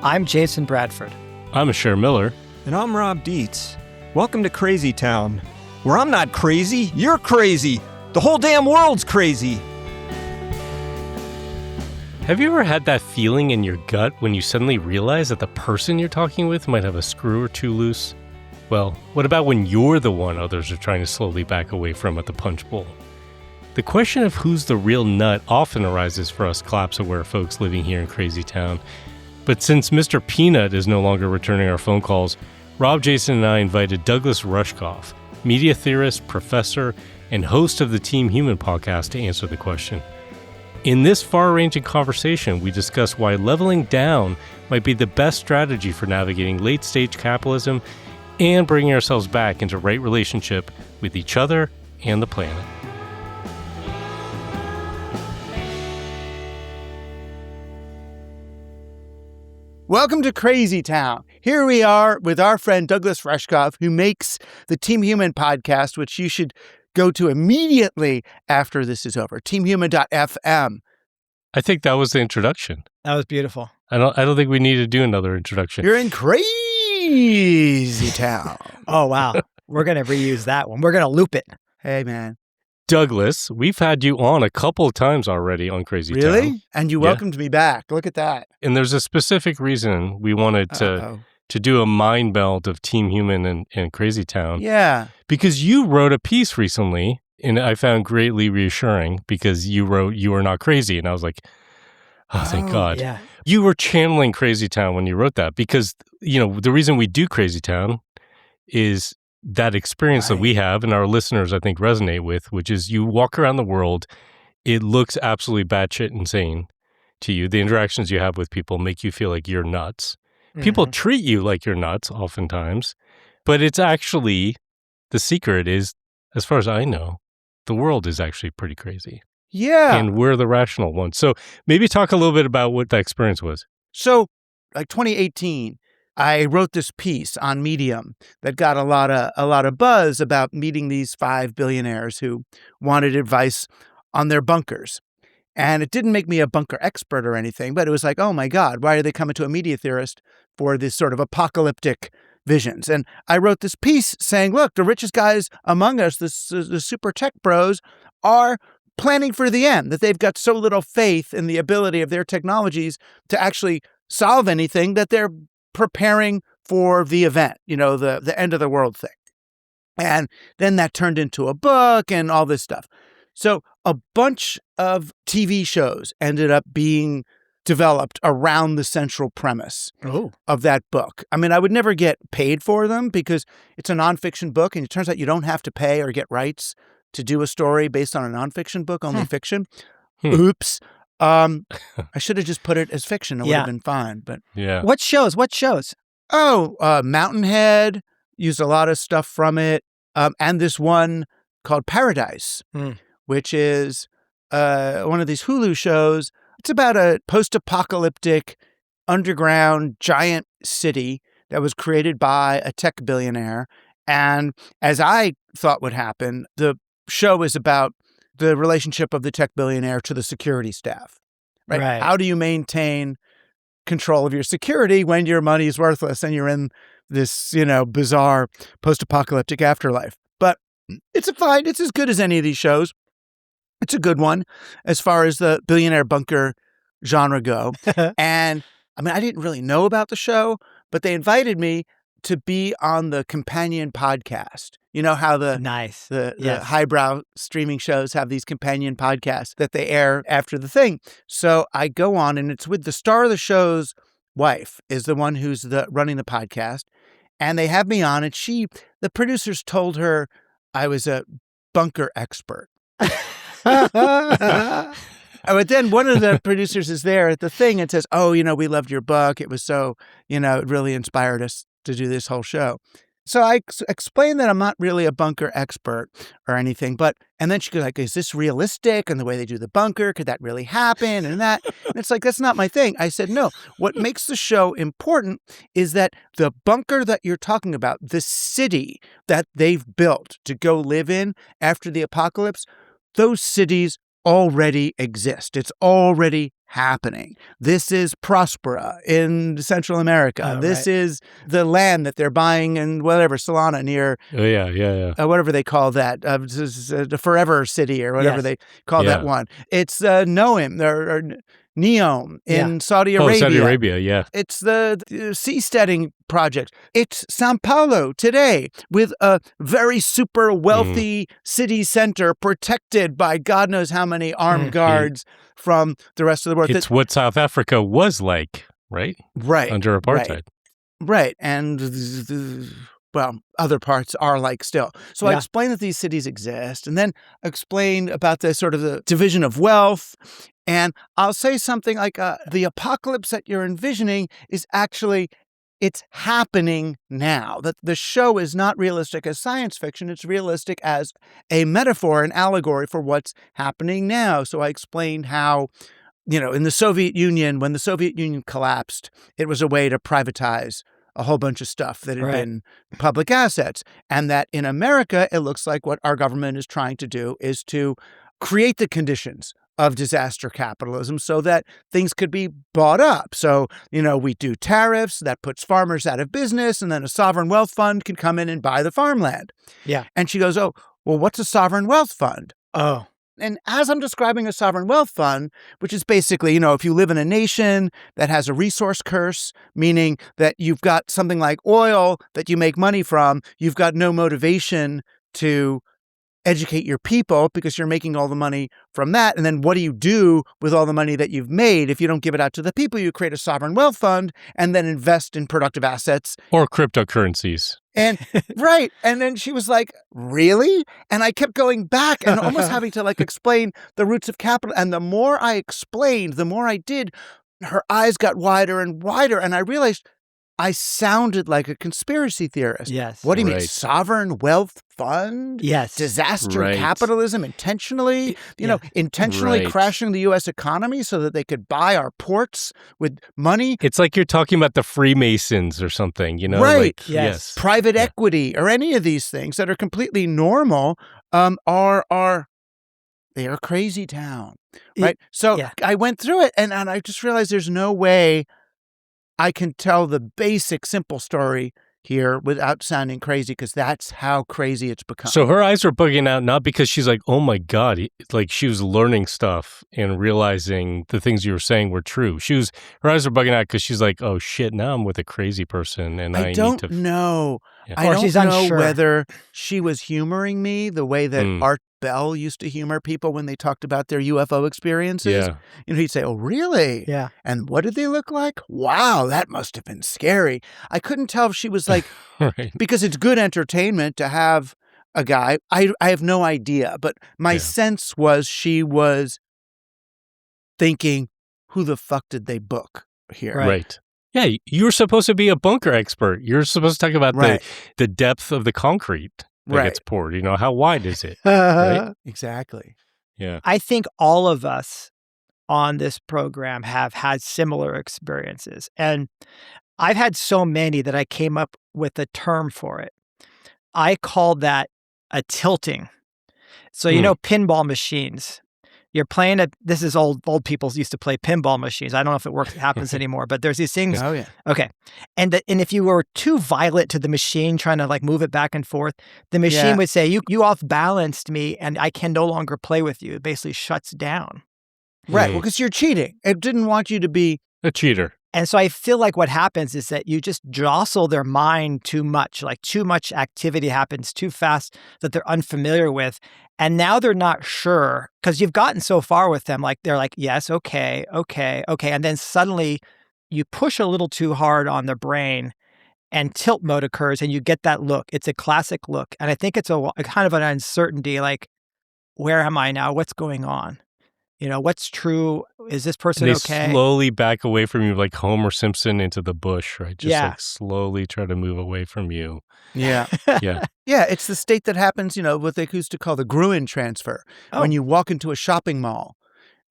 I'm Jason Bradford. I'm Asher Miller. And I'm Rob Dietz. Welcome to Crazy Town, where I'm not crazy, you're crazy. The whole damn world's crazy. Have you ever had that feeling in your gut when you suddenly realize that the person you're talking with might have a screw or two loose? Well, what about when you're the one others are trying to slowly back away from at the punch bowl? The question of who's the real nut often arises for us collapse-aware folks living here in Crazy Town. But since Mr. Peanut is no longer returning our phone calls, Rob, Jason, and I invited Douglas Rushkoff, media theorist, professor, and host of the Team Human podcast to answer the question. In this far-ranging conversation, we discuss why leveling down might be the best strategy for navigating late-stage capitalism and bringing ourselves back into right relationship with each other and the planet. Welcome to Crazy Town. Here we are with our friend Douglas Rushkoff, who makes the Team Human podcast, which you should go to immediately after this is over. teamhuman.fm. I think that was the introduction. That was beautiful. I don't think we need to do another introduction. You're in Crazy Town. Oh, wow. We're going to reuse that one. We're going to loop it. Hey, man. Douglas, we've had you on a couple of times already on Crazy Town. Really? And you welcomed me back. Look at that. And there's a specific reason we wanted to do a mind meld of Team Human and Crazy Town. Yeah. Because you wrote a piece recently, and I found greatly reassuring because you wrote, "You are not crazy." And I was like, oh, thank God. Yeah. You were channeling Crazy Town when you wrote that because, the reason we do Crazy Town is that experience that we have and our listeners, I think, resonate with, which is you walk around the world, it looks absolutely batshit insane to you. The interactions you have with people make you feel like you're nuts. People treat you like you're nuts oftentimes, but it's actually, the secret is, as far as I know, the world is actually pretty crazy. Yeah. And we're the rational ones. So maybe talk a little bit about what that experience was. So, like 2018, I wrote this piece on Medium that got a lot of buzz about meeting these 5 billionaires who wanted advice on their bunkers. And it didn't make me a bunker expert or anything, but it was like, oh my God, why are they coming to a media theorist for this sort of apocalyptic visions? And I wrote this piece saying, look, the richest guys among us, the super tech bros, are planning for the end, that they've got so little faith in the ability of their technologies to actually solve anything that they're preparing for the event, the end of the world thing. And then that turned into a book and all this stuff. So a bunch of TV shows ended up being developed around the central premise of that book. I mean, I would never get paid for them because it's a nonfiction book, and it turns out you don't have to pay or get rights to do a story based on a nonfiction book, only fiction. Oops. I should have just put it as fiction. It would have been fine. But yeah. What shows? Oh, Mountainhead, used a lot of stuff from it. And this one called Paradise, which is one of these Hulu shows. It's about a post-apocalyptic underground giant city that was created by a tech billionaire. And as I thought would happen, the show is about the relationship of the tech billionaire to the security staff, right? How do you maintain control of your security when your money is worthless and you're in this, bizarre post-apocalyptic afterlife? But it's as good as any of these shows. It's a good one as far as the billionaire bunker genre go. And I mean, I didn't really know about the show, but they invited me to be on the companion podcast. You know how the highbrow streaming shows have these companion podcasts that they air after the thing. So I go on, and it's with the star of the show's wife is the one who's running the podcast. And they have me on, and the producers told her I was a bunker expert. But then one of the producers is there at the thing and says, oh, we loved your book. It was so, it really inspired us to do this whole show. So I explained that I'm not really a bunker expert or anything, and then she goes like, is this realistic? And the way they do the bunker, could that really happen? And that, and it's like, that's not my thing. I said, no, what makes the show important is that the bunker that you're talking about, the city that they've built to go live in after the apocalypse, those cities already exist. It's already happening. This is Prospera in Central America. This is the land that they're buying in whatever, Solana near whatever they call that, the Forever City or whatever they call that one. It's Noam or Neom in Saudi Arabia. Oh, Saudi Arabia, yeah. It's the seasteading project. It's Sao Paulo today with a very super wealthy city center protected by God knows how many armed guards from the rest of the world. It's what South Africa was like, right? Right. Under apartheid. Right. And well, other parts are like still. So I explained that these cities exist, and then explained about the sort of the division of wealth. And I'll say something like the apocalypse that you're envisioning is actually, it's happening now. That the show is not realistic as science fiction. It's realistic as a metaphor, an allegory for what's happening now. So I explained how, in the Soviet Union, when the Soviet Union collapsed, it was a way to privatize a whole bunch of stuff that had been public assets. And that in America, it looks like what our government is trying to do is to create the conditions of disaster capitalism so that things could be bought up. So, we do tariffs that puts farmers out of business, and then a sovereign wealth fund can come in and buy the farmland. Yeah. And she goes, oh, well, what's a sovereign wealth fund? Oh. And as I'm describing a sovereign wealth fund, which is basically, if you live in a nation that has a resource curse, meaning that you've got something like oil that you make money from, you've got no motivation to educate your people because you're making all the money from that. And then what do you do with all the money that you've made? If you don't give it out to the people, you create a sovereign wealth fund and then invest in productive assets. Or cryptocurrencies. And right. And then she was like, really? And I kept going back and almost having to explain the roots of capital. And the more I explained, the more I did, her eyes got wider and wider. And I realized I sounded like a conspiracy theorist. Yes. What do you mean? Sovereign wealth fund? Yes. Disaster capitalism intentionally, intentionally crashing the U.S. economy so that they could buy our ports with money. It's like you're talking about the Freemasons or something, Right. Yes. Private equity or any of these things that are completely normal they are crazy town. Right. So I went through it and I just realized there's no way I can tell the basic, simple story here without sounding crazy because that's how crazy it's become. So her eyes were bugging out, not because she's like, oh my God, like she was learning stuff and realizing the things you were saying were true. Her eyes were bugging out because she's like, oh shit, now I'm with a crazy person and I don't need to... know. Yeah. I don't know whether she was humoring me the way that Art Bell used to humor people when they talked about their UFO experiences. Yeah. He'd say, oh, really? Yeah. And what did they look like? Wow, that must have been scary. I couldn't tell if she was like, because it's good entertainment to have a guy. I have no idea, but my sense was she was thinking, who the fuck did they book here? Right. Yeah, you're supposed to be a bunker expert. You're supposed to talk about the depth of the concrete that gets poured. How wide is it? Right? Exactly. Yeah. I think all of us on this program have had similar experiences. And I've had so many that I came up with a term for it. I called that a tilting. So, pinball machines. You're playing this is old people used to play pinball machines. I don't know if it happens anymore, but there's these things. Oh, yeah. Okay. And if you were too violent to the machine, trying to move it back and forth, the machine would say, you off-balanced me and I can no longer play with you. It basically shuts down. Right. Well, because you're cheating. It didn't want you to be a cheater. And so I feel like what happens is that you just jostle their mind too much, too much activity happens too fast that they're unfamiliar with. And now they're not sure because you've gotten so far with them. They're like, yes, okay. And then suddenly you push a little too hard on their brain and tilt mode occurs and you get that look. It's a classic look. And I think it's a kind of an uncertainty, where am I now? What's going on? What's true? Is this person okay? They slowly back away from you like Homer Simpson into the bush, right? Just slowly try to move away from you. Yeah. Yeah. Yeah, it's the state that happens, what they used to call the Gruen transfer. Oh. When you walk into a shopping mall,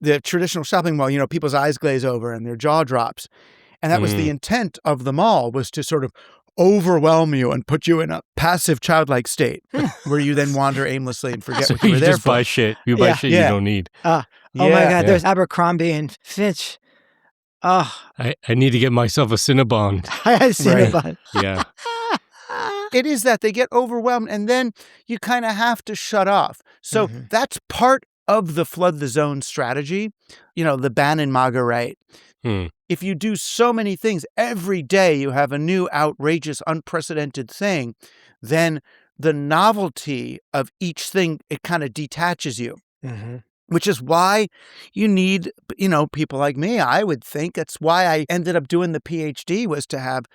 the traditional shopping mall, people's eyes glaze over and their jaw drops. And that was the intent of the mall, was to sort of overwhelm you and put you in a passive childlike state where you then wander aimlessly and forget what you were there for. You just buy shit. You buy shit you don't need. Oh my God, Yeah. there's Abercrombie and Fitch. Oh, I need to get myself a Cinnabon. I had Cinnabon. Yeah. It is that they get overwhelmed and then you kind of have to shut off. So that's part of the flood the zone strategy. You know, the Bannon MAGA right. If you do so many things, every day you have a new outrageous, unprecedented thing, then the novelty of each thing, it kind of detaches you. Which is why you need, people like me. I would think that's why I ended up doing the PhD, was to have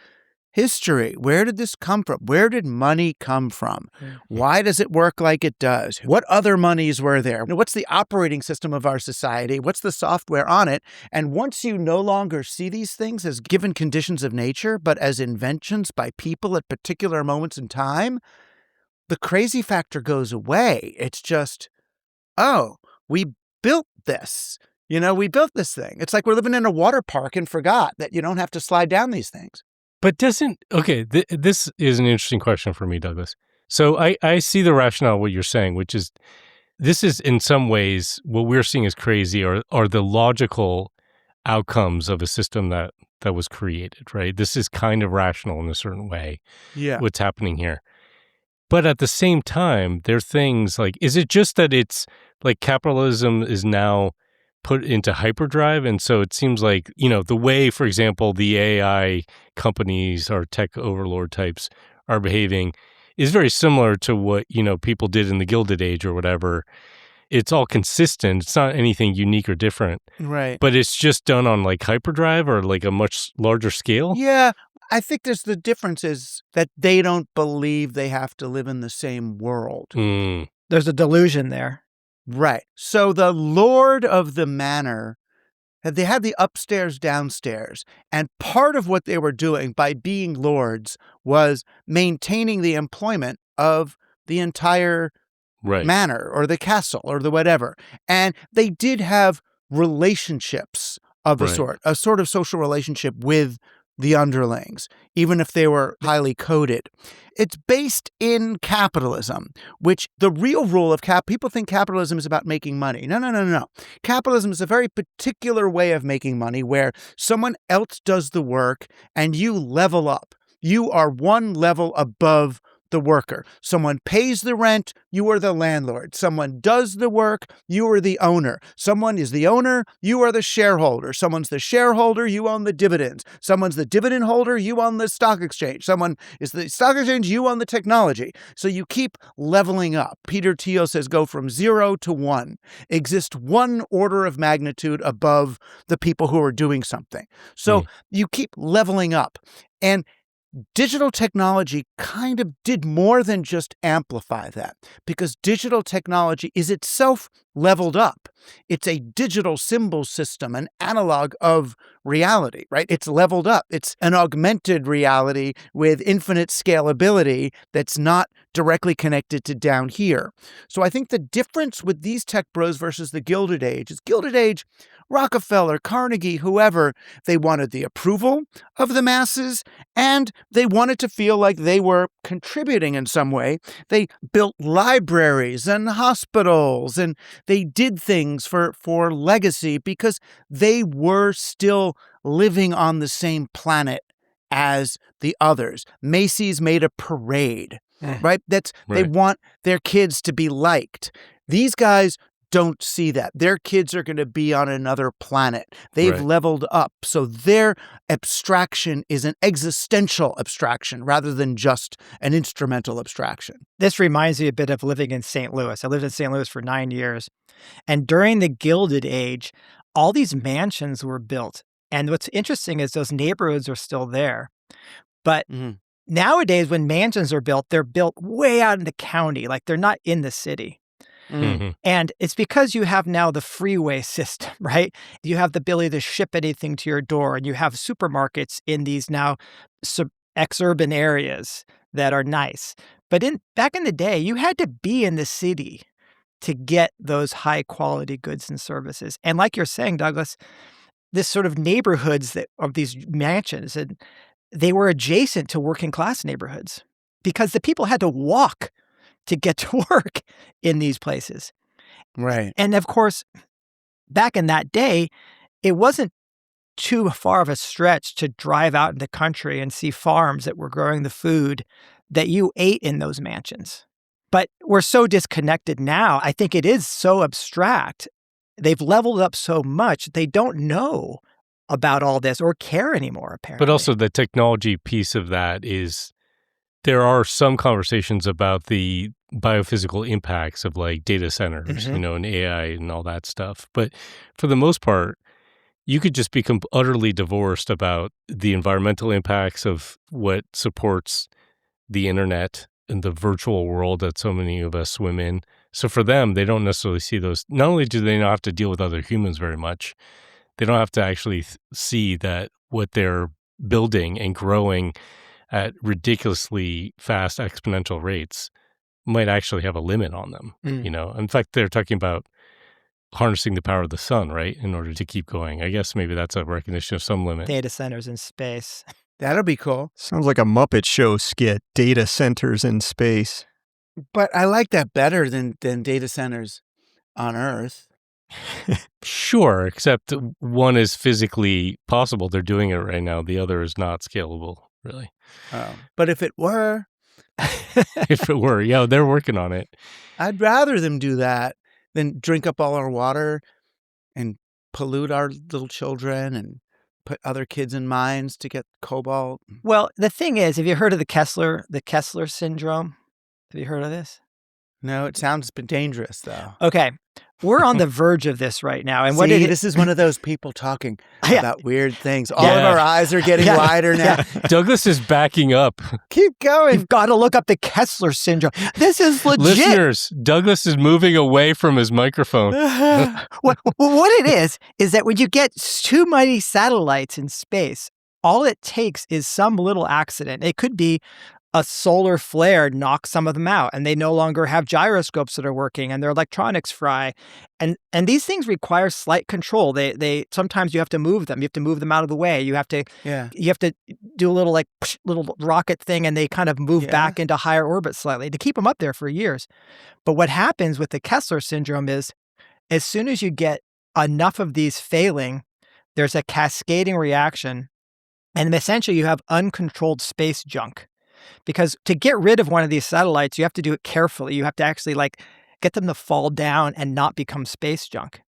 history. Where did this come from? Where did money come from? Why does it work like it does? What other monies were there? What's the operating system of our society? What's the software on it? And once you no longer see these things as given conditions of nature, but as inventions by people at particular moments in time, the crazy factor goes away. It's just, oh, we built this. We built this thing. It's like we're living in a water park and forgot that you don't have to slide down these things. But this is an interesting question for me, Douglas. So I see the rationale of what you're saying, which is this is in some ways what we're seeing as crazy are the logical outcomes of a system that was created, right? This is kind of rational in a certain way. Yeah. What's happening here. But at the same time, there are things like, is it just that it's like capitalism is now put into hyperdrive? And so it seems like, the way, for example, the AI companies or tech overlord types are behaving is very similar to what, people did in the Gilded Age or whatever. It's all consistent. It's not anything unique or different. Right. But it's just done on like hyperdrive or like a much larger scale. Yeah. I think the difference is that they don't believe they have to live in the same world. There's a delusion there. Right. So the lord of the manor, they had the upstairs, downstairs. And part of what they were doing by being lords was maintaining the employment of the entire manor or the castle or the whatever. And they did have relationships of a sort of social relationship with the underlings, even if they were highly coded. It's based in capitalism, which the real rule of people think capitalism is about making money. No. Capitalism is a very particular way of making money where someone else does the work and you level up. You are one level above the worker. Someone pays the rent, you are the landlord. Someone does the work, you are the owner. Someone is the owner, you are the shareholder. Someone's the shareholder, you own the dividends. Someone's the dividend holder, you own the stock exchange. Someone is the stock exchange, you own the technology. So you keep leveling up. Peter Thiel says go from 0 to 1. Exist one order of magnitude above the people who are doing something. So you keep leveling up. And digital technology kind of did more than just amplify that, because digital technology is itself leveled up. It's a digital symbol system, an analog of reality, right? It's leveled up. It's an augmented reality with infinite scalability that's not directly connected to down here. So I think the difference with these tech bros versus the Gilded Age is Gilded Age, Rockefeller, Carnegie, whoever, they wanted the approval of the masses and they wanted to feel like they were contributing in some way. They built libraries and hospitals and they did things for legacy because they were still living on the same planet as the others. Macy's made a parade, right? They want their kids to be liked. These guys don't see that. Their kids are going to be on another planet. They've leveled up. So their abstraction is an existential abstraction rather than just an instrumental abstraction. This reminds me a bit of living in St. Louis. I lived in St. Louis for 9 years. And during the Gilded Age, all these mansions were built. And what's interesting is those neighborhoods are still there. But nowadays, when mansions are built, they're built way out in the county. Like they're not in the city. And it's because you have now the freeway system, right? You have the ability to ship anything to your door, and you have supermarkets in these now exurban areas that are nice. But back in the day, you had to be in the city to get those high quality goods and services. And like you're saying, Douglas, this sort of neighborhoods of these mansions, and they were adjacent to working class neighborhoods because the people had to walk to get to work in these places. Right. And of course, back in that day, it wasn't too far of a stretch to drive out in the country and see farms that were growing the food that you ate in those mansions. But we're so disconnected now. I think it is so abstract. They've leveled up so much, they don't know about all this or care anymore, apparently. But also the technology piece of that is there are some conversations about the biophysical impacts of like data centers, Mhm. and AI and all that stuff. But for the most part, you could just become utterly divorced about the environmental impacts of what supports the internet and the virtual world that so many of us swim in. So for them, they don't necessarily see those. Not only do they not have to deal with other humans very much, they don't have to actually see that what they're building and growing at ridiculously fast exponential rates might actually have a limit on them. In fact, they're talking about harnessing the power of the sun, right, in order to keep going. I guess maybe that's a recognition of some limit. Data centers in space. That'll be cool. Sounds like a Muppet Show skit, data centers in space. But I like that better than data centers on Earth. Sure, except one is physically possible. They're doing it right now. The other is not scalable, really. But if it were, If it were, yeah, they're working on it. I'd rather them do that than drink up all our water and pollute our little children and put other kids in mines to get cobalt. Well, the thing is, have you heard of the Kessler syndrome? Have you heard of this? No, it sounds dangerous, though. Okay. We're on the verge of this right now. And See, this is one of those people talking Yeah. about weird things. All of Yeah. our eyes are getting wider now. Douglas is backing up. Keep going. You've got to look up the Kessler syndrome. This is legit. Listeners, Douglas is moving away from his microphone. What it is that when you get too many satellites in space, all it takes is some little accident. It could be a solar flare knocks some of them out, and they no longer have gyroscopes that are working, and their electronics fry. And these things require slight control. They sometimes you have to move them. You have to move them out of the way. You have to do a little little rocket thing, and they kind of move back into higher orbit slightly to keep them up there for years. But what happens with the Kessler syndrome is, as soon as you get enough of these failing, there's a cascading reaction, and essentially you have uncontrolled space junk. Because to get rid of one of these satellites, you have to do it carefully. You have to actually get them to fall down and not become space junk.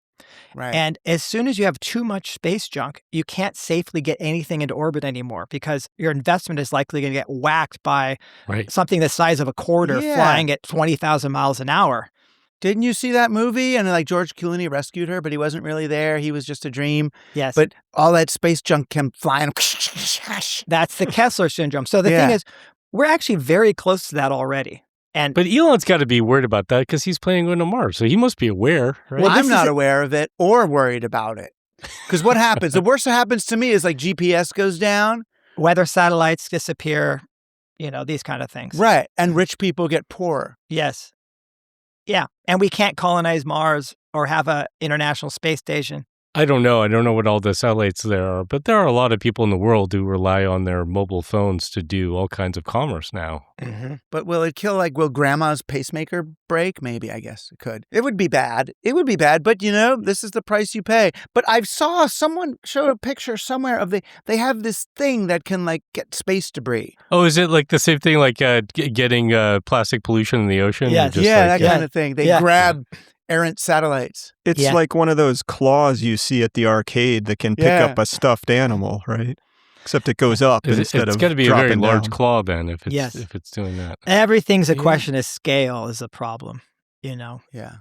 Right. And as soon as you have too much space junk, you can't safely get anything into orbit anymore because your investment is likely going to get whacked by something the size of a quarter flying at 20,000 miles an hour. Didn't you see that movie? And George Clooney rescued her, but he wasn't really there. He was just a dream. Yes. But all that space junk came flying. That's the Kessler syndrome. So the thing is, we're actually very close to that already. But Elon's got to be worried about that because he's planning on Mars, so he must be aware, right? Well, I'm not aware of it or worried about it. Because what happens? The worst that happens to me is GPS goes down. Weather satellites disappear, these kind of things. Right. And rich people get poorer. Yes. Yeah. And we can't colonize Mars or have an international space station. I don't know. I don't know what all the satellites there are, but there are a lot of people in the world who rely on their mobile phones to do all kinds of commerce now. Mm-hmm. But will it kill, will grandma's pacemaker break? Maybe, I guess it could. It would be bad. But this is the price you pay. But I saw someone show a picture somewhere of they have this thing that can get space debris. Oh, is it the same thing getting plastic pollution in the ocean? Yeah, that kind of thing. They grab errant satellites. It's like one of those claws you see at the arcade that can pick up a stuffed animal, right? Except it goes up instead of It's got to be a very large claw then if it's doing that. Everything's a question of scale is a problem, Yeah.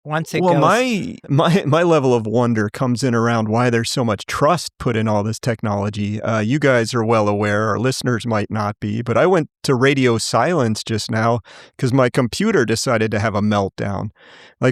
Once it goes... Well, my level of wonder comes in around why there's so much trust put in all this technology. You guys are well aware, our listeners might not be, but I went to radio silence just now because my computer decided to have a meltdown.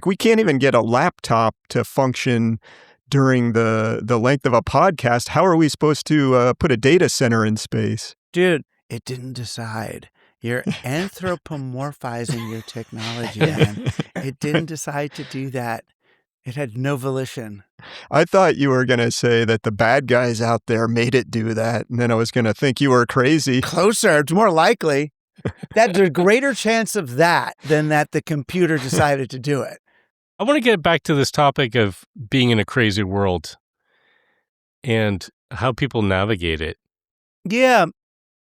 We can't even get a laptop to function during the length of a podcast. How are we supposed to put a data center in space? Dude, it didn't decide. You're anthropomorphizing your technology, man. It didn't decide to do that. It had no volition. I thought you were going to say that the bad guys out there made it do that, and then I was going to think you were crazy. Closer. It's more likely. That there's a greater chance of that than that the computer decided to do it. I want to get back to this topic of being in a crazy world and how people navigate it. Yeah.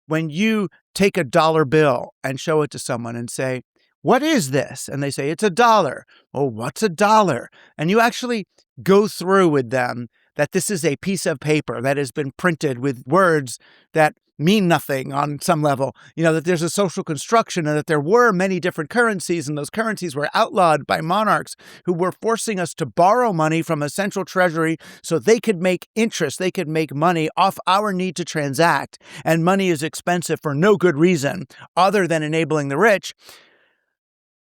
When you take a dollar bill and show it to someone and say, "What is this?" And they say, "It's $1." "Oh, what's $1?" And you actually go through with them that this is a piece of paper that has been printed with words that mean nothing on some level, that there's a social construction and that there were many different currencies, and those currencies were outlawed by monarchs who were forcing us to borrow money from a central treasury so they could make interest, they could make money off our need to transact, and money is expensive for no good reason other than enabling the rich.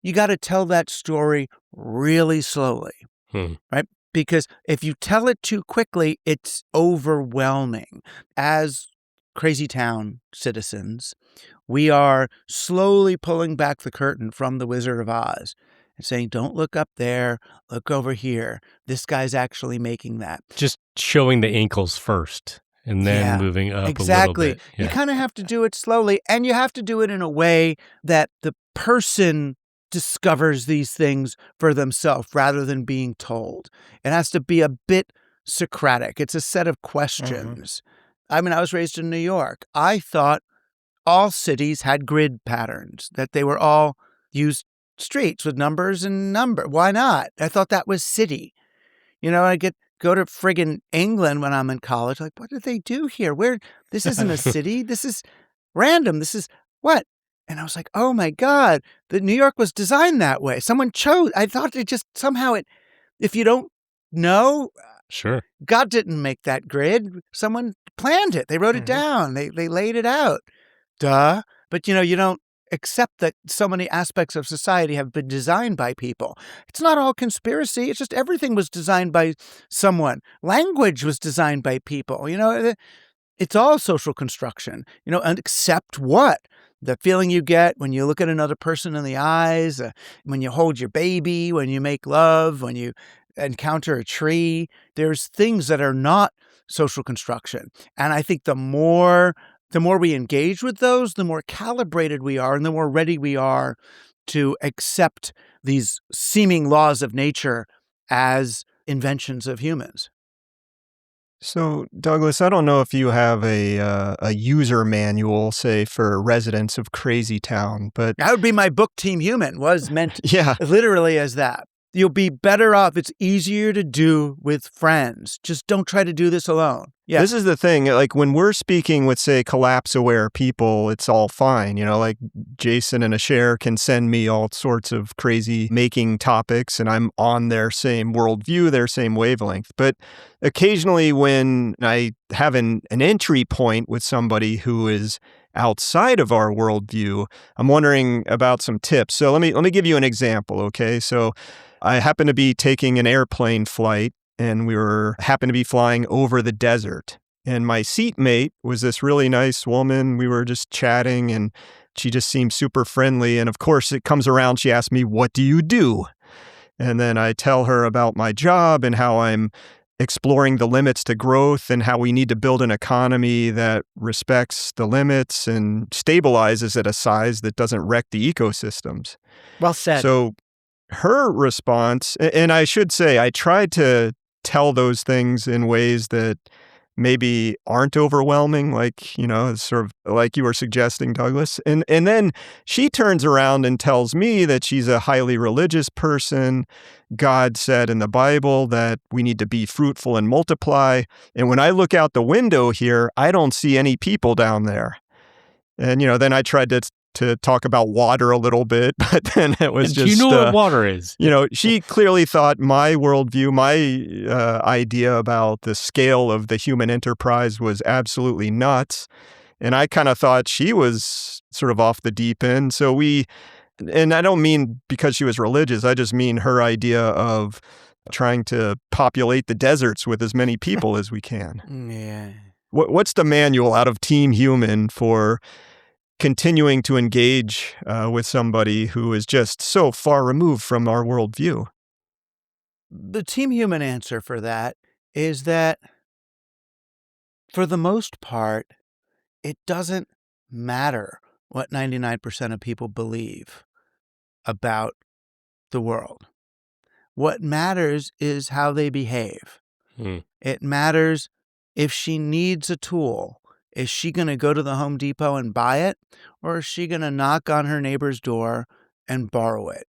You got to tell that story really slowly, right? Because if you tell it too quickly, it's overwhelming. As crazy town citizens, we are slowly pulling back the curtain from The Wizard of Oz and saying, don't look up there, look over here. This guy's actually making that. Just showing the ankles first and then moving up a little bit. Yeah. You kind of have to do it slowly, and you have to do it in a way that the person discovers these things for themselves rather than being told. It has to be a bit Socratic. It's a set of questions. I mean, I was raised in New York. I thought all cities had grid patterns, that they were all used streets with numbers and number. Why not? I thought that was city. I go to friggin' England when I'm in college. Like, what did they do here? This isn't a city. This is random. This is what? And I was like, oh my God, New York was designed that way. Someone chose. I thought it just somehow if you don't know, sure, God didn't make that grid. Someone planned it. They wrote it down. They laid it out. Duh. But you don't accept that so many aspects of society have been designed by people. It's not all conspiracy. It's just everything was designed by someone. Language was designed by people. It's all social construction. And accept what? The feeling you get when you look at another person in the eyes, when you hold your baby, when you make love, when you encounter a tree. There's things that are not social construction. And I think the more we engage with those, the more calibrated we are and the more ready we are to accept these seeming laws of nature as inventions of humans. So, Douglas, I don't know if you have a user manual, say, for residents of Crazy Town, but that would be my book. Team Human was meant yeah, literally as that. You'll be better off. It's easier to do with friends. Just don't try to do this alone. Yeah. This is the thing. Like when we're speaking with, say, collapse-aware people, it's all fine. Like Jason and Asher can send me all sorts of crazy making topics, and I'm on their same worldview, their same wavelength. But occasionally when I have an entry point with somebody who is outside of our worldview, I'm wondering about some tips. So let me give you an example, okay? So I happened to be taking an airplane flight, and we happened to be flying over the desert. And my seatmate was this really nice woman. We were just chatting, and she just seemed super friendly. And of course, it comes around, she asked me, "What do you do?" And then I tell her about my job and how I'm exploring the limits to growth and how we need to build an economy that respects the limits and stabilizes at a size that doesn't wreck the ecosystems. Well said. So her response, and I should say, I tried to tell those things in ways that maybe aren't overwhelming, like, sort of like you were suggesting, Douglas. And then she turns around and tells me that she's a highly religious person. God said in the Bible that we need to be fruitful and multiply. And when I look out the window here, I don't see any people down there. And, then I tried to talk about water a little bit, but then it was just... Do you know what water is? She clearly thought my worldview, my idea about the scale of the human enterprise was absolutely nuts. And I kind of thought she was sort of off the deep end. So and I don't mean because she was religious, I just mean her idea of trying to populate the deserts with as many people as we can. Yeah. What's the manual out of Team Human for continuing to engage with somebody who is just so far removed from our worldview? The Team Human answer for that is that, for the most part, it doesn't matter what 99% of people believe about the world. What matters is how they behave. Hmm. It matters if she needs a tool. Is she going to go to the Home Depot and buy it, or is she going to knock on her neighbor's door and borrow it?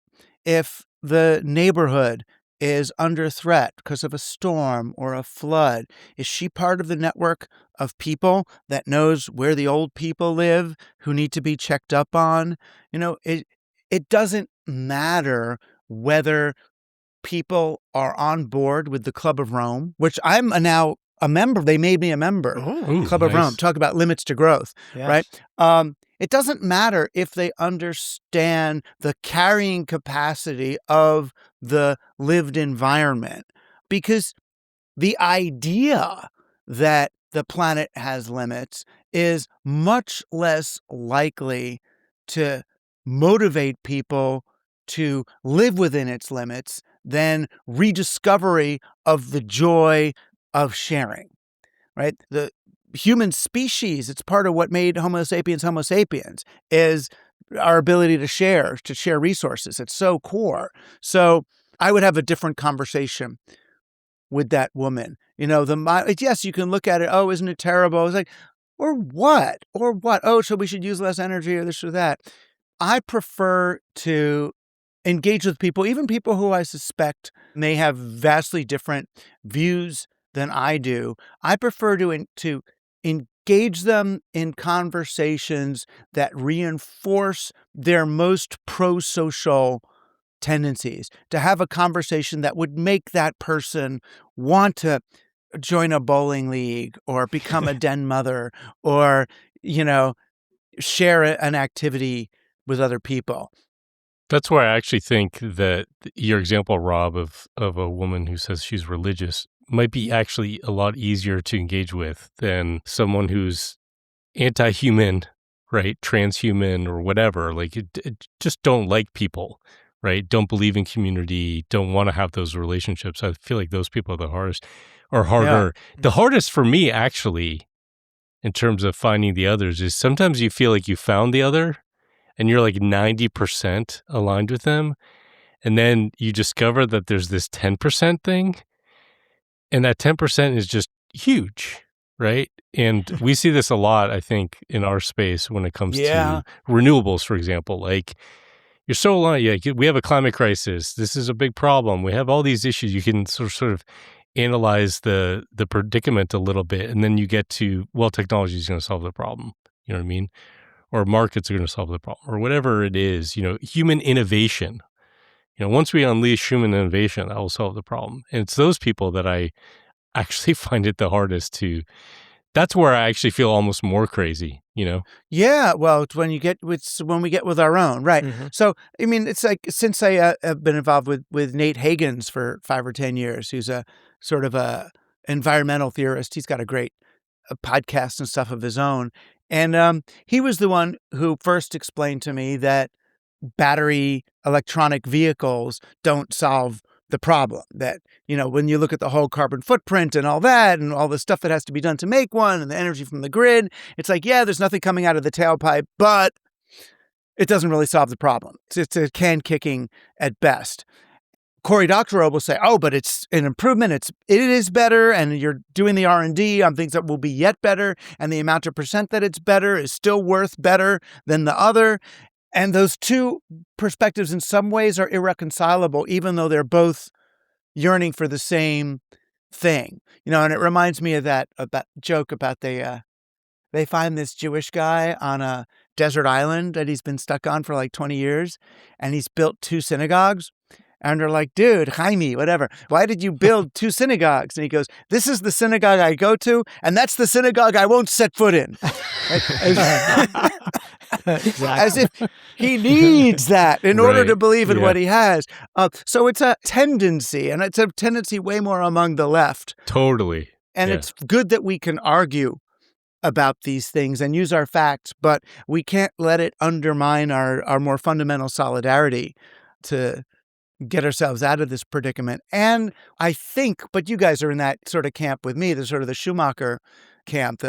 If the neighborhood is under threat because of a storm or a flood, is she part of the network of people that knows where the old people live who need to be checked up on? It doesn't matter whether people are on board with the Club of Rome, which I'm now a member. They made me a member. Ooh, Club of nice. Rome. Talk about limits to growth, Yes. right? It doesn't matter if they understand the carrying capacity of the lived environment, because the idea that the planet has limits is much less likely to motivate people to live within its limits than rediscovery of the joy of sharing, right? The human species, it's part of what made Homo sapiens, is our ability to share resources. It's so core. So I would have a different conversation with that woman. Yes, you can look at it. Oh, isn't it terrible? It's like, or what? Or what? Oh, so we should use less energy or this or that. I prefer to engage with people, even people who I suspect may have vastly different views than I do. I prefer to engage them in conversations that reinforce their most pro-social tendencies, to have a conversation that would make that person want to join a bowling league or become a den mother or, share an activity with other people. That's why I actually think that your example, Rob, of a woman who says she's religious might be actually a lot easier to engage with than someone who's anti-human, right? Transhuman or whatever. Like, just don't like people, right? Don't believe in community, don't want to have those relationships. I feel like those people are the hardest or harder. Yeah. The hardest for me, actually, in terms of finding the others, is sometimes you feel like you found the other and you're like 90% aligned with them. And then you discover that there's this 10% thing. And that 10% is just huge, right? And we see this a lot, I think, in our space when it comes to renewables, for example. Like, you're so aligned. Yeah, we have a climate crisis. This is a big problem. We have all these issues. You can sort of analyze the predicament a little bit. And then you get to, well, technology is going to solve the problem. You know what I mean? Or markets are going to solve the problem, or whatever it is, human innovation. Once we unleash human innovation, that will solve the problem. And it's those people that I actually find it the hardest to. That's where I actually feel almost more crazy, Yeah, well, it's when we get with our own, right? Mm-hmm. So, I mean, it's like, since I have been involved with Nate Hagens for 5 or 10 years, who's a sort of a environmental theorist. He's got a great podcast and stuff of his own. And he was the one who first explained to me that battery electronic vehicles don't solve the problem. That, when you look at the whole carbon footprint and all that and all the stuff that has to be done to make one and the energy from the grid, it's like, yeah, there's nothing coming out of the tailpipe, but it doesn't really solve the problem. It's a can kicking at best. Cory Doctorow will say, oh, but it's an improvement. It is better, and you're doing the R&D on things that will be yet better, and the amount of percent that it's better is still worth better than the other. And those two perspectives in some ways are irreconcilable, even though they're both yearning for the same thing. And it reminds me of that joke about they find this Jewish guy on a desert island that he's been stuck on for like 20 years, and he's built 2 synagogues. And they're like, dude, Jaime, whatever, why did you build 2 synagogues? And he goes, this is the synagogue I go to, and that's the synagogue I won't set foot in. As if he needs that in order to believe in what he has. So it's a tendency, and it's a tendency way more among the left. Totally. And it's good that we can argue about these things and use our facts, but we can't let it undermine our more fundamental solidarity to get ourselves out of this predicament. And I think, but you guys are in that sort of camp with me, the sort of the Schumacher camp,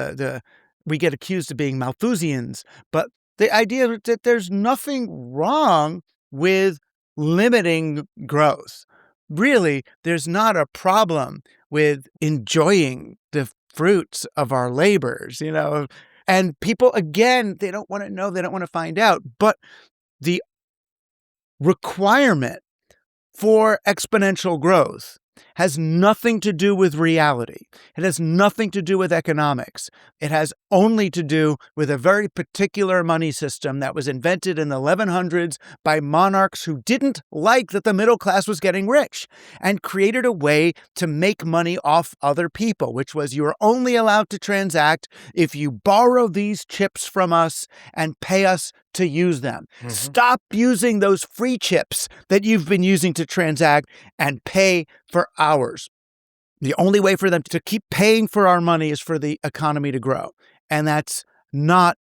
we get accused of being Malthusians, but the idea that there's nothing wrong with limiting growth, really, there's not a problem with enjoying the fruits of our labors, And people, again, they don't want to know, they don't want to find out. But the requirement for exponential growth has nothing to do with reality. It has nothing to do with economics. It has only to do with a very particular money system that was invented in the 1100s by monarchs who didn't like that the middle class was getting rich and created a way to make money off other people, which was you were only allowed to transact if you borrow these chips from us and pay us to use them. Mm-hmm. Stop using those free chips that you've been using to transact and pay for ours. The only way for them to keep paying for our money is for the economy to grow. And that's not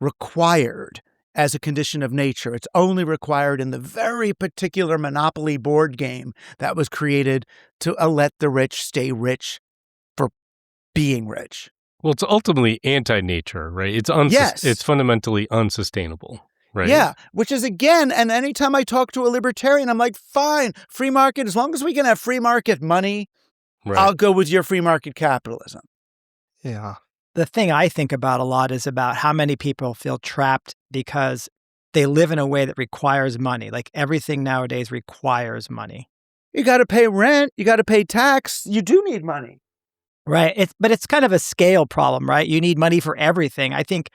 required as a condition of nature. It's only required in the very particular monopoly board game that was created to let the rich stay rich for being rich. Well, it's ultimately anti-nature, right? It's fundamentally unsustainable, right? Yeah, which is, again, and anytime I talk to a libertarian, I'm like, fine, free market, as long as we can have free market money, right. I'll go with your free market capitalism. Yeah. The thing I think about a lot is about how many people feel trapped because they live in a way that requires money. Like everything nowadays requires money. You got to pay rent, you got to pay tax, you do need money. Right. But it's kind of a scale problem, right? You need money for everything. I think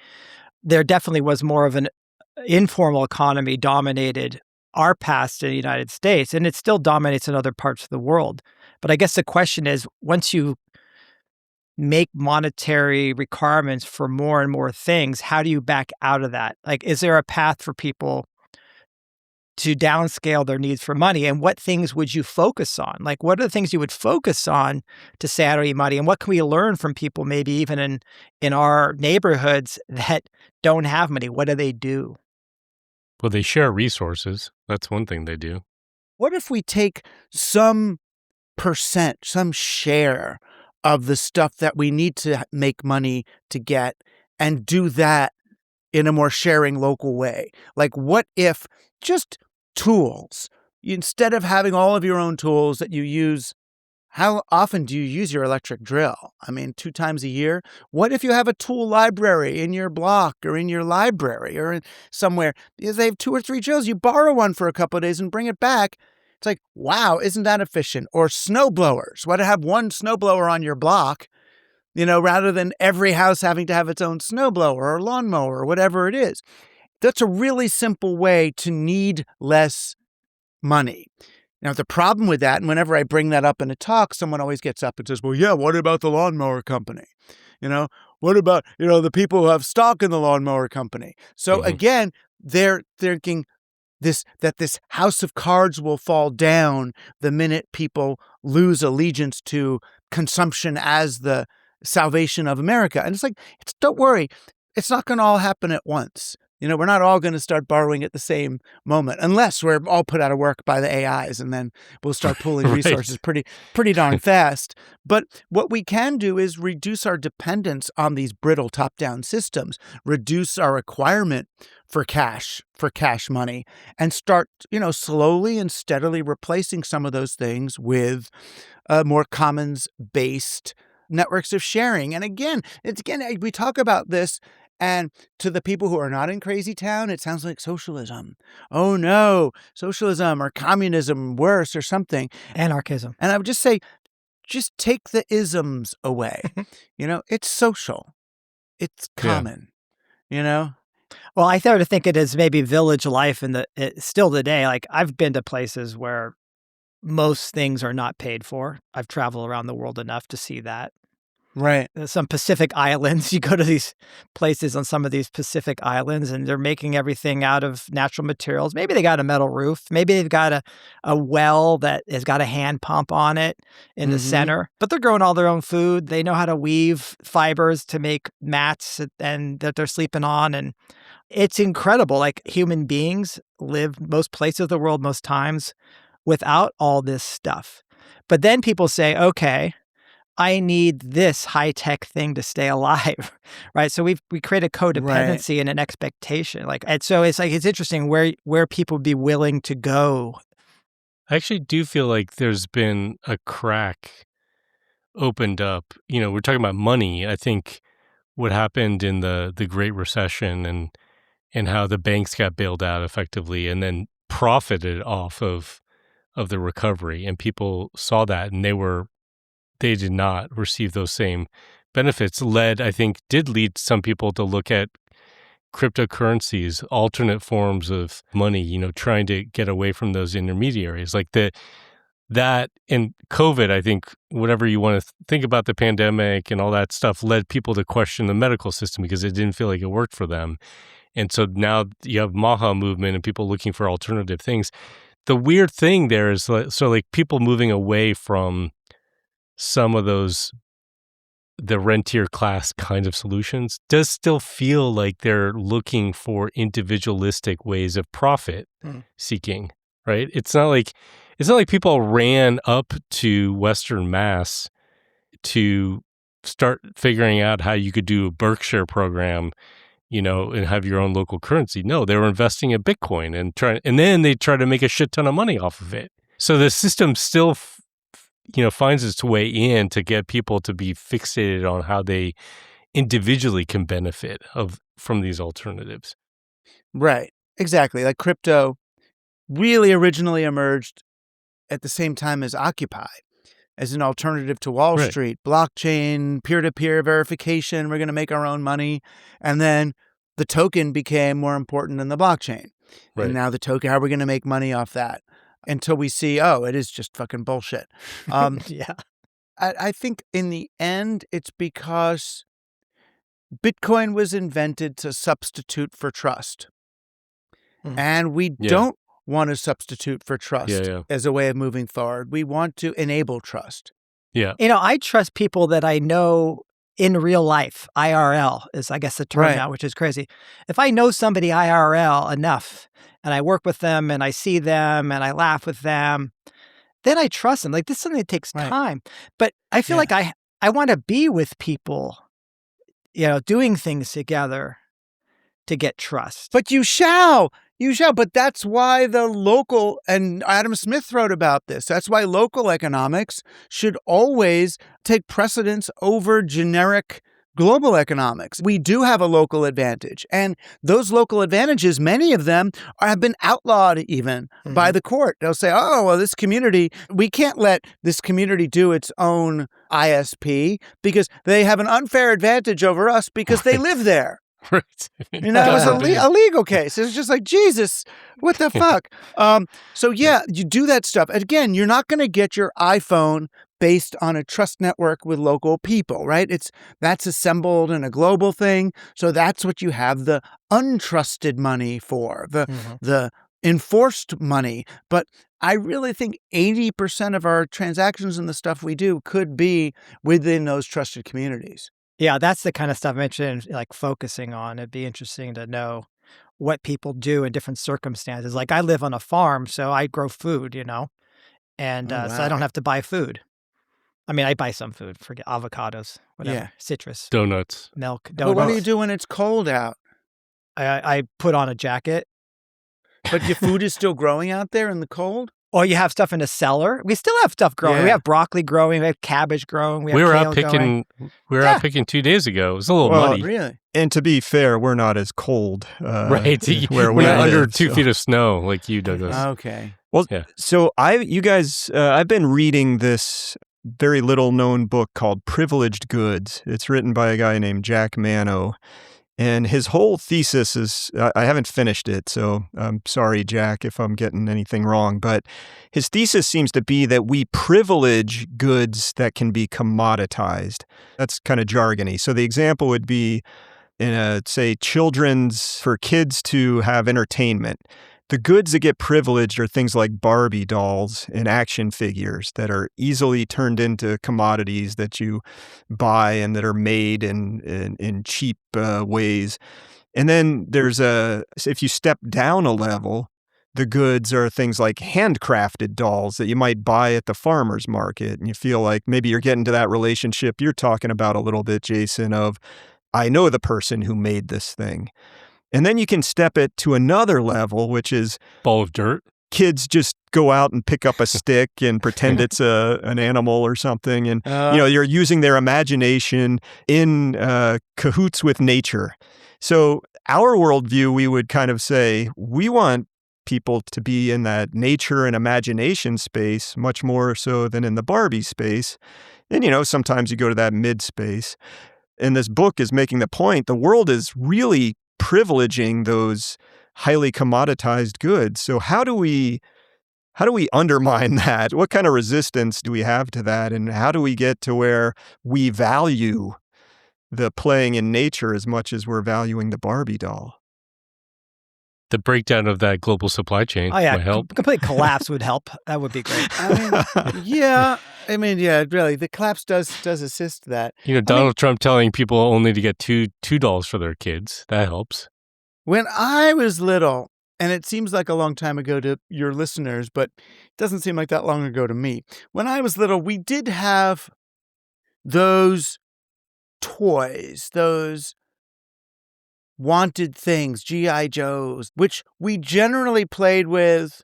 there definitely was more of an informal economy dominated our past in the United States, and it still dominates in other parts of the world. But I guess the question is, once you make monetary requirements for more and more things, how do you back out of that? Like, is there a path for people to downscale their needs for money? And what things would you focus on? Like, what are the things you would focus on to say, I don't need money? And what can we learn from people, maybe even in our neighborhoods that don't have money? What do they do? Well, they share resources. That's one thing they do. What if we take some percent, some share of the stuff that we need to make money to get and do that in a more sharing local way? Like, what if just tools, instead of having all of your own tools that you use, how often do you use your electric drill? I mean, 2 times a year? What if you have a tool library in your block or in your library or somewhere? Because they have 2 or 3 drills. You borrow one for a couple of days and bring it back. It's like, wow, isn't that efficient? Or snow blowers. Why to have one snowblower on your block, rather than every house having to have its own snowblower or lawnmower or whatever it is. That's a really simple way to need less money. Now, the problem with that, and whenever I bring that up in a talk, someone always gets up and says, well, yeah, what about the lawnmower company? What about, the people who have stock in the lawnmower company? So again, they're thinking that this house of cards will fall down the minute people lose allegiance to consumption as the salvation of America. And it's like, don't worry, it's not going to all happen at once. We're not all going to start borrowing at the same moment, unless we're all put out of work by the AIs, and then we'll start pooling resources pretty darn fast. But what we can do is reduce our dependence on these brittle top-down systems, reduce our requirement for cash money, and start, slowly and steadily replacing some of those things with more commons-based networks of sharing. And again, we talk about this, and to the people who are not in Crazy Town, it sounds like socialism. Oh no, socialism or communism, worse or something. Anarchism. And I would just say, just take the isms away. It's social. It's common, Well, I started to think it as maybe village life still today. Like, I've been to places where most things are not paid for. I've traveled around the world enough to see that. Right. Some Pacific islands, you go to these places on some of these Pacific islands and they're making everything out of natural materials. Maybe they got a metal roof. Maybe they've got a well that has got a hand pump on it in the center, but they're growing all their own food. They know how to weave fibers to make mats and that they're sleeping on. And it's incredible. Like, human beings live most places of the world, most times, without all this stuff. But then people say, okay, I need this high-tech thing to stay alive, right? So we create a codependency and an expectation. And so it's interesting where people would be willing to go. I actually do feel like there's been a crack opened up. We're talking about money. I think what happened in the Great Recession and how the banks got bailed out effectively and then profited off of the recovery, and people saw that and they did not receive those same benefits. Did lead some people to look at cryptocurrencies, alternate forms of money, trying to get away from those intermediaries. Like that and COVID, I think whatever you want to think about the pandemic and all that stuff led people to question the medical system because it didn't feel like it worked for them. And so now you have Maha movement and people looking for alternative things. The weird thing there is people moving away from some of the rentier class kind of solutions does still feel like they're looking for individualistic ways of profit seeking, right? It's not like people ran up to Western Mass to start figuring out how you could do a Berkshire program, and have your own local currency. No, they were investing in Bitcoin and then they try to make a shit ton of money off of it. So the system still, finds its way in to get people to be fixated on how they individually can benefit from these alternatives. Right. Exactly. Like crypto really originally emerged at the same time as Occupy as an alternative to Wall Right. Street, blockchain, peer-to-peer verification. We're going to make our own money. And then the token became more important than the blockchain. Right. And now the token, how are we going to make money off that? Until we see, it is just fucking bullshit. Yeah. I think in the end, it's because Bitcoin was invented to substitute for trust. And we don't want to substitute for trust as a way of moving forward. We want to enable trust. Yeah. I trust people that I know in real life. IRL is, I guess, the term now, which is crazy. If I know somebody IRL enough and I work with them and I see them and I laugh with them, then I trust them. Like, this is something that takes time. But I feel like I want to be with people, doing things together to get trust. But you shall. But that's why the local, and Adam Smith wrote about this, that's why local economics should always take precedence over generic global economics. We do have a local advantage. And those local advantages, many of them have been outlawed even by the court. They'll say, this community, we can't let this community do its own ISP because they have an unfair advantage over us because they live there. Right. It was a legal case. It's just like, Jesus, what the fuck? You do that stuff. Again, you're not going to get your iPhone based on a trust network with local people, right? That's assembled in a global thing. So that's what you have the untrusted money for, the enforced money. But I really think 80% of our transactions and the stuff we do could be within those trusted communities. Yeah, that's the kind of stuff I'm interested in, like, focusing on. It'd be interesting to know what people do in different circumstances. Like, I live on a farm, so I grow food, and so I don't have to buy food. I mean, I buy some food, forget avocados, whatever, citrus, donuts, milk, But donuts. what do you do when it's cold out? I put on a jacket. But your food is still growing out there in the cold? Or you have stuff in a cellar. We still have stuff growing. Yeah. We have broccoli growing. We have cabbage growing. We have We were kale out picking. going. We were out picking 2 days ago. It was a little muddy. Really? And to be fair, we're not as cold. Right. Where we're we under live, 2 feet of snow like you, Douglas. Okay. Well, Yeah. so I've been reading this very little known book called Privileged Goods. It's written by a guy named Jack Manno. And his whole thesis is, I haven't finished it, so I'm sorry, Jack, if I'm getting anything wrong. But his thesis seems to be that we privilege goods that can be commoditized. That's kind of jargony. So the example would be in for kids to have entertainment. The goods that get privileged are things like Barbie dolls and action figures that are easily turned into commodities that you buy and that are made in cheap ways. And then if you step down a level, the goods are things like handcrafted dolls that you might buy at the farmer's market. And you feel like maybe you're getting to that relationship you're talking about a little bit, Jason, of I know the person who made this thing. And then you can step it to another level, which is Ball of dirt. Kids just go out and pick up a stick and pretend it's an animal or something. And, you're using their imagination in cahoots with nature. So our worldview, we would kind of say, we want people to be in that nature and imagination space much more so than in the Barbie space. And, sometimes you go to that mid space. And this book is making the point, the world is really privileging those highly commoditized goods. So how do we undermine that? What kind of resistance do we have to that? And how do we get to where we value the playing in nature as much as we're valuing the Barbie doll? The breakdown of that global supply chain might help. Complete collapse would help. That would be great. Really, the collapse does assist that. Donald Trump telling people only to get two dolls for their kids. That helps. When I was little, and it seems like a long time ago to your listeners, but it doesn't seem like that long ago to me. When I was little, we did have those toys, those wanted things, G.I. Joes, which we generally played with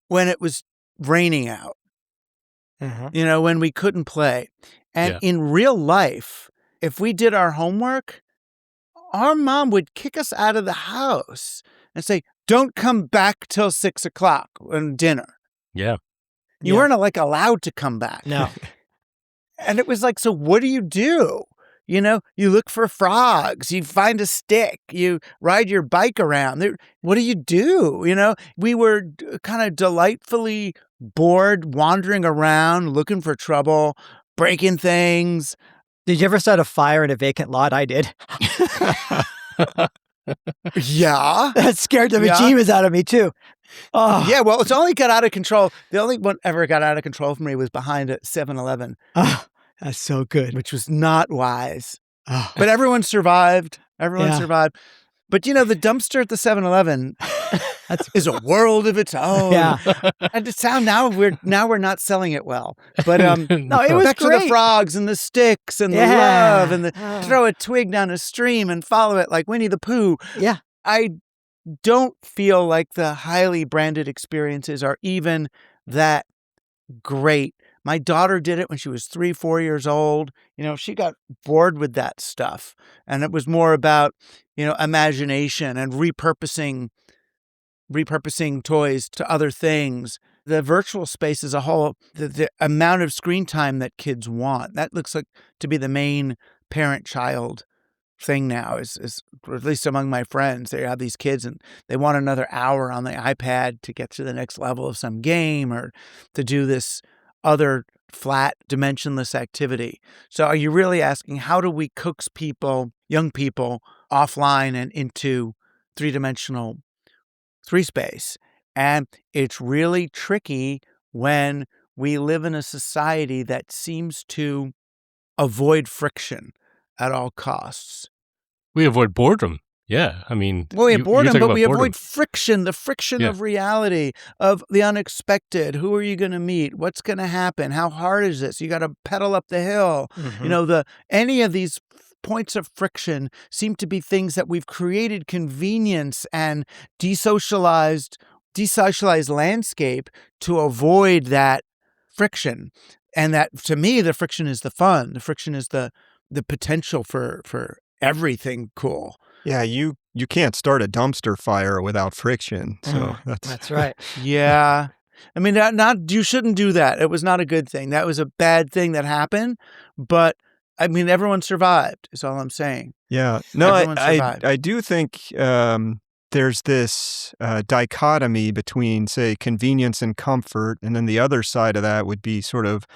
when it was raining out, when we couldn't play. And in real life, if we did our homework, our mom would kick us out of the house and say, don't come back till 6 o'clock on dinner. Yeah. You weren't allowed to come back. No. And it was like, so what do? You look for frogs, you find a stick, you ride your bike around. What do you do? We were kind of delightfully bored, wandering around, looking for trouble, breaking things. Did you ever start a fire in a vacant lot? I did. Yeah. That scared the bejeebus out of me, too. Oh. Yeah, well, it's only got out of control. The only one ever got out of control for me was behind a 7-Eleven. Oh, that's so good. Which was not wise. Oh. But everyone survived. Survived. But, the dumpster at the 7-Eleven is a world of its own. Yeah. And it sound now we're not selling it well. But no, it was back great. to the frogs and the sticks and the love and the throw a twig down a stream and follow it like Winnie the Pooh. Yeah. I don't feel like the highly branded experiences are even that great. My daughter did it when she was 3-4 years old. She got bored with that stuff. And it was more about, imagination and repurposing toys to other things. The virtual space as a whole, the amount of screen time that kids want, that looks like to be the main parent-child thing now is at least among my friends. They have these kids and they want another hour on the iPad to get to the next level of some game or to do this other flat, dimensionless activity. So are you really asking, how do we coax young people, offline and into three-dimensional space? And it's really tricky when we live in a society that seems to avoid friction at all costs. We avoid boredom. Yeah, we boredom, but we avoid friction, the friction of reality, of the unexpected. Who are you going to meet? What's going to happen? How hard is this? You got to pedal up the hill. Mm-hmm. Any of these points of friction seem to be things that we've created convenience and desocialized landscape to avoid that friction. And that, to me, the friction is the fun. The friction is the potential for everything cool. Yeah, you can't start a dumpster fire without friction. So that's right. Yeah. You shouldn't do that. It was not a good thing. That was a bad thing that happened. But everyone survived is all I'm saying. Yeah. No, I do think there's this dichotomy between, say, convenience and comfort. And then the other side of that would be sort of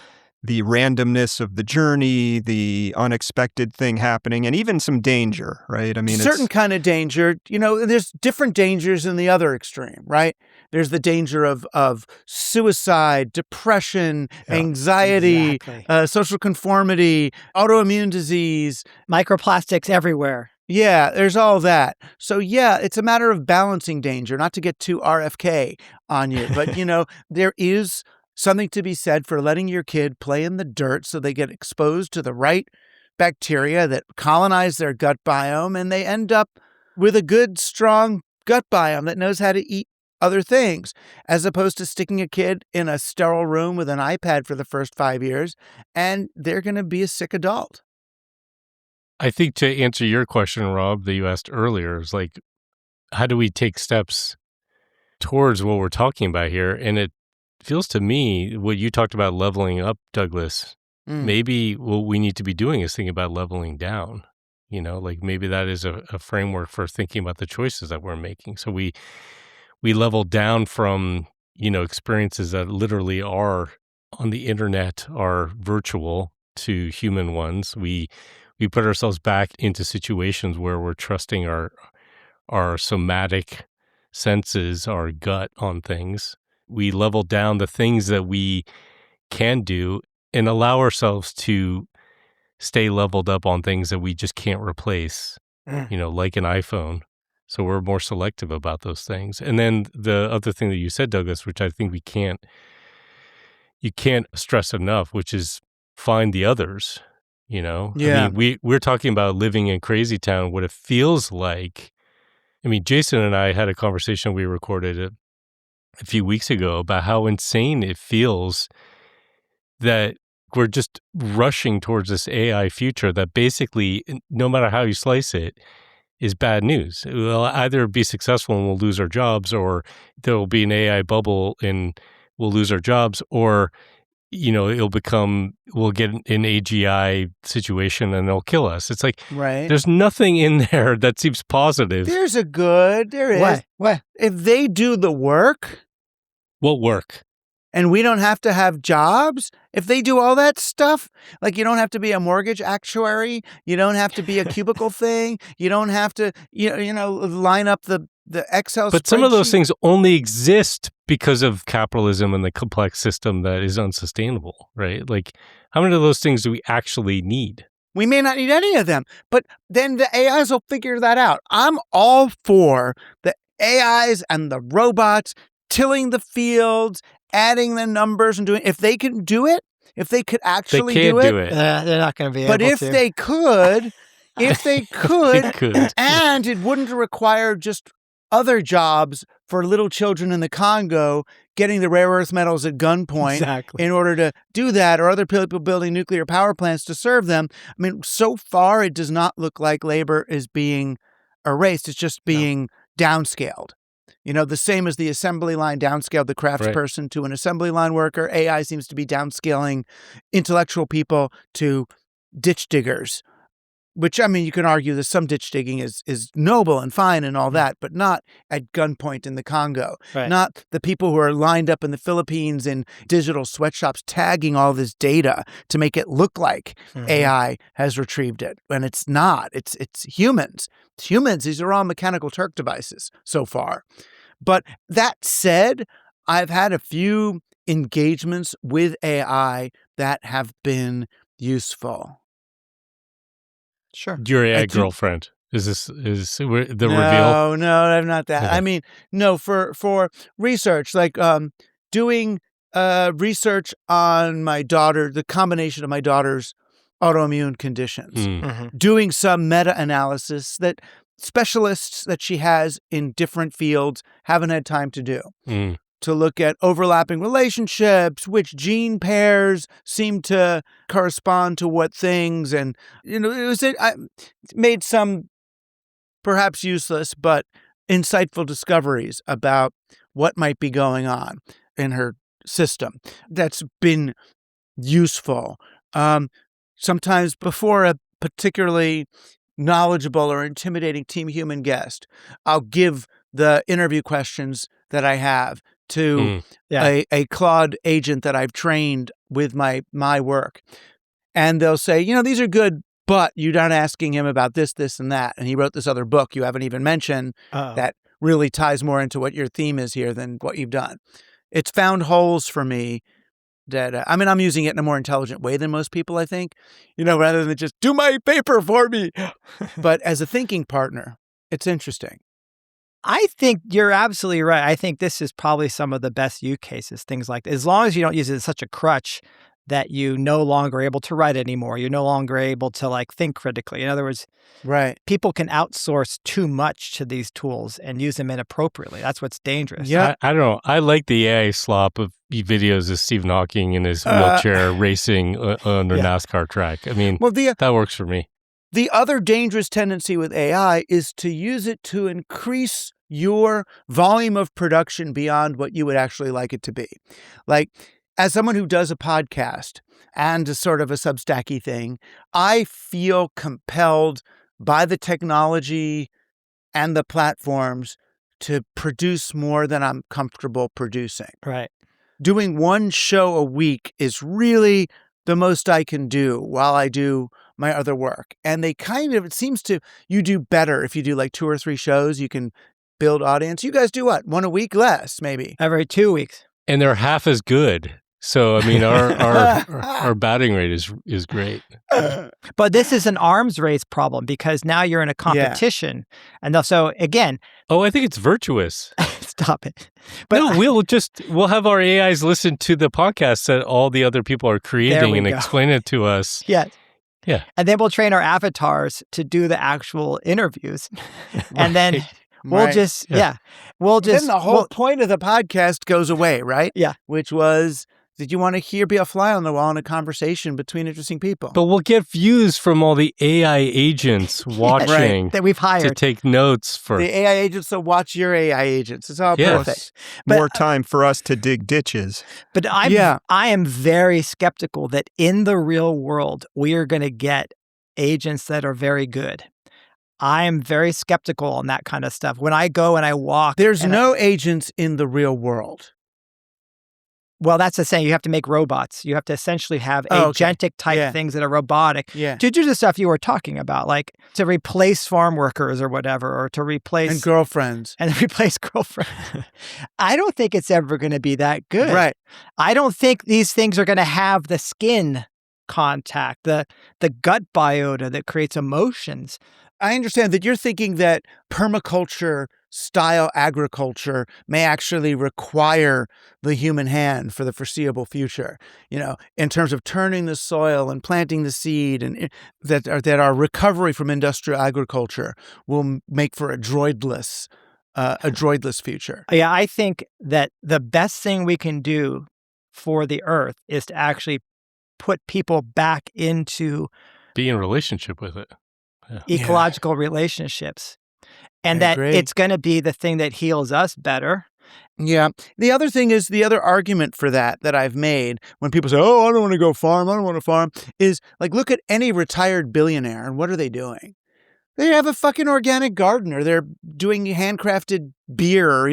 the randomness of the journey, the unexpected thing happening, and even some danger, right? Certain kind of danger. There's different dangers in the other extreme, right? There's the danger of suicide, depression, anxiety, social conformity, autoimmune disease. Microplastics everywhere. Yeah, there's all that. So it's a matter of balancing danger, not to get too RFK on you, but there is something to be said for letting your kid play in the dirt so they get exposed to the right bacteria that colonize their gut biome and they end up with a good, strong gut biome that knows how to eat other things, as opposed to sticking a kid in a sterile room with an iPad for the first 5 years, and they're going to be a sick adult. I think to answer your question, Rob, that you asked earlier, is like, how do we take steps towards what we're talking about here? And it feels to me, what you talked about leveling up, Douglas, maybe what we need to be doing is thinking about leveling down. Like maybe that is a framework for thinking about the choices that we're making. So we level down from, experiences that literally are on the internet, are virtual, to human ones. We put ourselves back into situations where we're trusting our somatic senses, our gut on things. We level down the things that we can do and allow ourselves to stay leveled up on things that we just can't replace, like an iPhone. So we're more selective about those things. And then the other thing that you said, Douglas, which I think you can't stress enough, which is find the others, Yeah. I mean, we're talking about living in Crazy Town, what it feels like. I mean, Jason and I had a conversation we recorded a few weeks ago about how insane it feels that we're just rushing towards this AI future that basically, no matter how you slice it, is bad news. It will either be successful and we'll lose our jobs, or there will be an AI bubble and we'll lose our jobs, or we'll get an AGI situation and they'll kill us. It's like, there's nothing in there that seems positive. There is. What? If they do the work. What work? And we don't have to have jobs, if they do all that stuff, like you don't have to be a mortgage actuary, you don't have to be a cubicle thing, you don't have to, line up the Excel But spreadsheet. Some of those things only exist because of capitalism and the complex system that is unsustainable, right? Like, how many of those things do we actually need? We may not need any of them, but then the AIs will figure that out. I'm all for the AIs and the robots tilling the fields, adding the numbers and doing. If they can do it, if they could actually do it, they're not going to be able but if to. they could, They could. and it wouldn't require just other jobs for little children in the Congo getting the rare earth metals at gunpoint in order to do that, or other people building nuclear power plants to serve them. I mean, so far it does not look like labor is being erased. It's just being downscaled. The same as the assembly line downscaled the craftsperson to an assembly line worker. AI seems to be downscaling intellectual people to ditch diggers, which, I mean, you can argue that some ditch digging is noble and fine and all that, but not at gunpoint in the Congo. Not the people who are lined up in the Philippines in digital sweatshops tagging all this data to make it look like AI has retrieved it. And it's not. It's humans. It's humans. These are all mechanical Turk devices so far. But that said, I've had a few engagements with AI that have been useful. Sure. Your AI girlfriend. Is the No, reveal? I'm not that. Okay. I mean, no, for research, like doing research on my daughter, the combination of my daughter's autoimmune conditions, doing some meta-analysis that specialists that she has in different fields haven't had time to do. To look at overlapping relationships, which gene pairs seem to correspond to what things. And, I made some perhaps useless, but insightful discoveries about what might be going on in her system. That's been useful. Sometimes before a particularly knowledgeable or intimidating team human guest, I'll give the interview questions that I have to a Claude agent that I've trained with my work. And they'll say, these are good, but you're not asking him about this, this, and that. And he wrote this other book you haven't even mentioned that really ties more into what your theme is here than what you've done. It's found holes for me that, I'm using it in a more intelligent way than most people, I think, rather than just do my paper for me. But as a thinking partner, it's interesting. I think you're absolutely right. I think this is probably some of the best use cases, things like that. As long as you don't use it as such a crutch that you no longer are able to write anymore. You're no longer able to like think critically. In other words, Right. people can outsource too much to these tools and use them inappropriately. That's what's dangerous. Yeah. I don't know. I like the AI slop of videos of Stephen Hawking in his wheelchair racing on a NASCAR track. I mean, Well, that works for me. the other dangerous tendency with AI is to use it to increase your volume of production beyond what you would actually like it to be. Like, as someone who does a podcast and a sort of a Substacky thing, I feel compelled by the technology and the platforms to produce more than I'm comfortable producing. Right. Doing one show a week is really the most I can do while I do my other work. And they kind of, it seems to, you do better if you do like 2 or 3 shows, you can build audience. You guys do what? 1 a week less, maybe. Every 2 weeks. And they're half as good. So, I mean, our batting rate is great. But this is an arms race problem because now you're in a competition. And so, again, Oh, I think it's virtuous. stop it. But No, we'll have our AIs listen to the podcast that all the other people are creating and explain it to us. Yes. Yeah. And then we'll train our avatars to do the actual interviews. And then we'll Right. just, Yeah. we'll just. Then the whole point of the podcast goes away, right? Yeah. Which was, did you want to be a fly on the wall in a conversation between interesting people? But we'll get views from all the AI agents watching that we've to hired. take notes for. The AI agents will watch your AI agents. It's all Yes. perfect. But- More time for us to dig ditches. But I am very skeptical that in the real world, we are going to get agents that are very good. I am very skeptical on that kind of stuff. When I go and I walk. There's and no agents in the real world. Well, that's the saying. You have to make robots. You have to essentially have agentic type things that are robotic Yeah. to do the stuff you were talking about, like to replace farm workers or whatever, or to replace And girlfriends. and replace girlfriends. I don't think it's ever going to be that good. Right. I don't think these things are going to have the skin contact, the gut biota that creates emotions. I understand that you're thinking that permaculture style agriculture may actually require the human hand for the foreseeable future, in terms of turning the soil and planting the seed, and that our recovery from industrial agriculture will make for a droidless future. Yeah, I think that the best thing we can do for the earth is to actually put people back into Be in relationship with it. ecological relationships. And I agree. it's going to be the thing that heals us better. Yeah. The other thing is, the other argument for that I've made when people say, oh, I don't want to go farm, I don't want to farm, is like, look at any retired billionaire and what are they doing? They have a fucking organic garden, or they're doing handcrafted beer,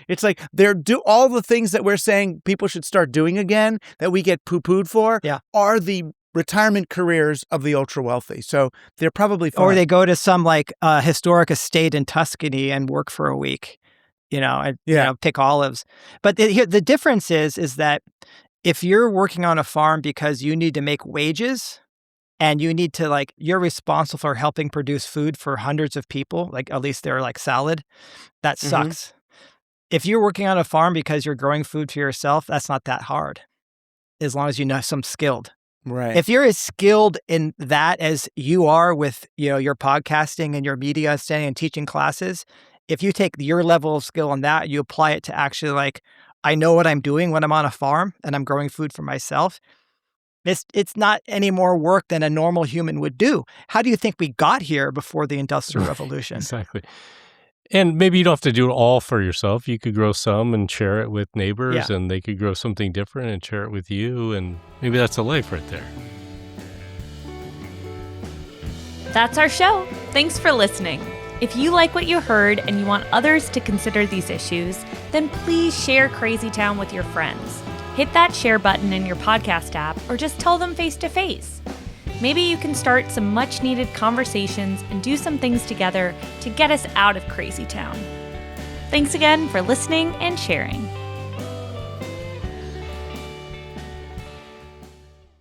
It's like they're all the things that we're saying people should start doing again that we get poo-pooed for are the retirement careers of the ultra wealthy. So they're probably fine. Or they go to some historic estate in Tuscany and work for a week, and pick olives. But the difference is that if you're working on a farm because you need to make wages and you need to you're responsible for helping produce food for hundreds of people, at least they're salad, that sucks. If you're working on a farm because you're growing food for yourself, that's not that hard, as long as you know some skilled. Right. If you're as skilled in that as you are with, your podcasting and your media studying and teaching classes, if you take your level of skill on that, you apply it to actually I know what I'm doing when I'm on a farm and I'm growing food for myself. It's not any more work than a normal human would do. How do you think we got here before the Industrial Revolution? Exactly. And maybe you don't have to do it all for yourself. You could grow some and share it with neighbors, and they could grow something different and share it with you. And maybe that's a life right there. That's our show. Thanks for listening. If you like what you heard and you want others to consider these issues, then please share Crazy Town with your friends. Hit that share button in your podcast app, or just tell them face to face. Maybe you can start some much-needed conversations and do some things together to get us out of Crazy Town. Thanks again for listening and sharing.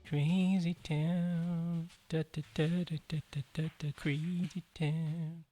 Crazy Town, da, da, da, da, da, da, da, Crazy Town.